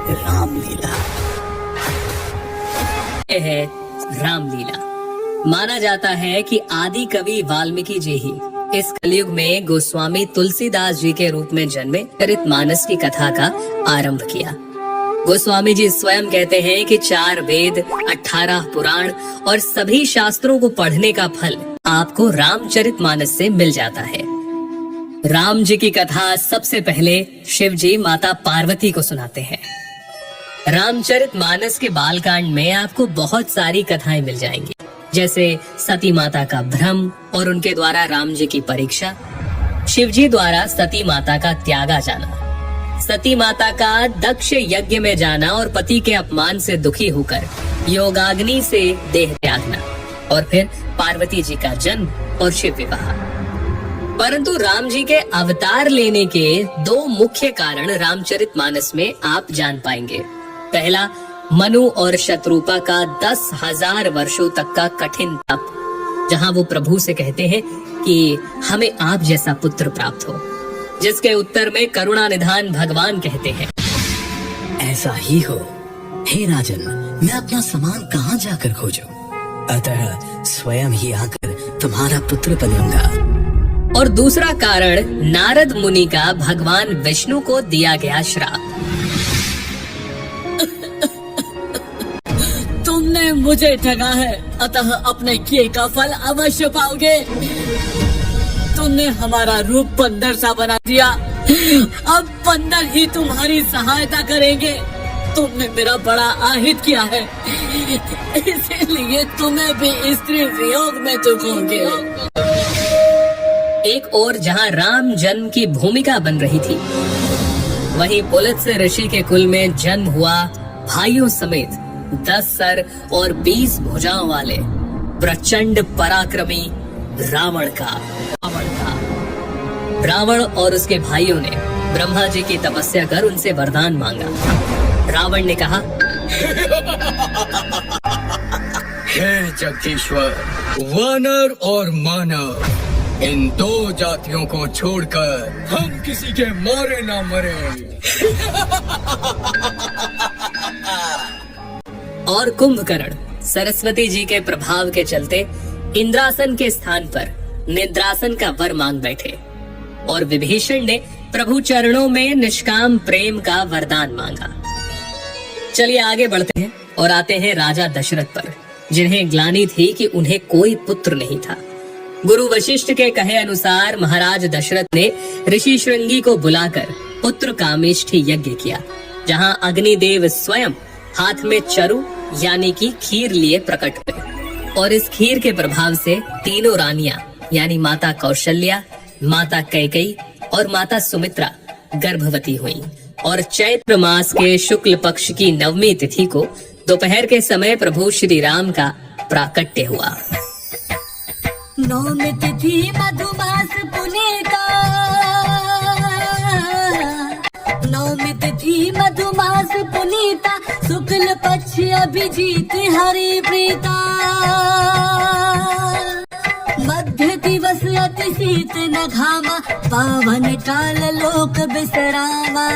रामलीला। यह है रामलीला। माना जाता है कि आदि कवि वाल्मीकि जी ही इस कलयुग में गोस्वामी तुलसीदास जी के रूप में जन्मे चरितमानस की कथा का आरंभ किया। गोस्वामी जी स्वयं कहते हैं कि 4 वेद, 18 पुराण और सभी शास्त्रों को पढ़ने का फल आपको रामचरितमानस से मिल जाता है। राम जी की कथा सबसे पहले शिव जी माता पार्वती को सुनाते हैं। रामचरितमानस के बालकांड में आपको बहुत सारी कथाएं मिल जाएंगी, जैसे सती माता का भ्रम और उनके द्वारा राम जी की परीक्षा, शिव जी द्वारा सती माता का त्यागा जाना, सती माता का दक्ष यज्ञ में जाना और पति के अपमान से दुखी होकर योगाग्नि से देह त्यागना, और फिर पार्वती जी का जन्म और शिव विवाह। परंतु राम जी के अवतार लेने के 2 मुख्य कारण रामचरितमानस में आप जान पाएंगे। पहला, मनु और शत्रुपा का 10,000 वर्षों तक का कठिन तप, जहां वो प्रभु से कहते हैं कि हमें आप जैसा पुत्र प्राप्त हो, जिसके उत्तर में करुणा निधान भगवान कहते हैं, ऐसा ही हो हे राजन, मैं अपना सामान कहाँ जाकर खोजूं? अतः स्वयं ही आकर तुम्हारा पुत्र बनूंगा। और दूसरा कारण नारद मुनि का भगवान विष्णु को दिया गया श्राप। तुमने मुझे ठगा है, अतः अपने किए का फल अवश्य पाओगे। तुमने हमारा रूप बंदर सा बना दिया, अब बंदर ही तुम्हारी सहायता करेंगे। तुमने मेरा बड़ा आहित किया है, इसीलिए तुम्हें भी स्त्री वियोग में चुकोगे। एक और जहां राम जन्म की भूमिका बन रही थी, वहीं पुलत्स्य ऋषि के कुल में जन्म हुआ भाइयों समेत 10 सर और 20 भुजाओं वाले प्रचंड पराक्रमी रावण का। रावण और उसके भाइयों ने ब्रह्मा जी की तपस्या कर उनसे वरदान मांगा। रावण ने कहा, हे जगदीश्वर, वानर और मानव, इन 2 जातियों को छोड़कर हम किसी के मारे ना मरे। और कुंभकर्ण सरस्वती जी के प्रभाव के चलते इंद्रासन के स्थान पर निद्रासन का वर मांग बैठे, और विभीषण ने प्रभु चरणों में निष्काम प्रेम का वरदान मांगा। चलिए आगे बढ़ते हैं और आते हैं राजा दशरथ पर, जिन्हें ग्लानि थी कि उन्हें कोई पुत्र नहीं था। गुरु वशिष्ठ के कहे अनुसार महाराज दशरथ ने ऋषि श्रृंगी को बुलाकर पुत्र कामेष्ठी यज्ञ किया, जहां अग्निदेव स्वयं हाथ में चरु यानी कि खीर लिए प्रकट हुए, और इस खीर के प्रभाव से तीनों रानियां यानी माता कौशल्या, माता कैकेयी और माता सुमित्रा गर्भवती हुई, और चैत्र मास के शुक्ल पक्ष की 9वीं तिथि को दोपहर के समय प्रभु श्री राम का प्राकट्य हुआ। 9वीं तिथि मधुमास पुनीता, 9वीं तिथि मधुमास पुनीता, शुक्ल पक्ष अभिजीत हरि प्रीता, मध्य दिवस अति शीत न घामा, पावन काल लोक विश्रामा।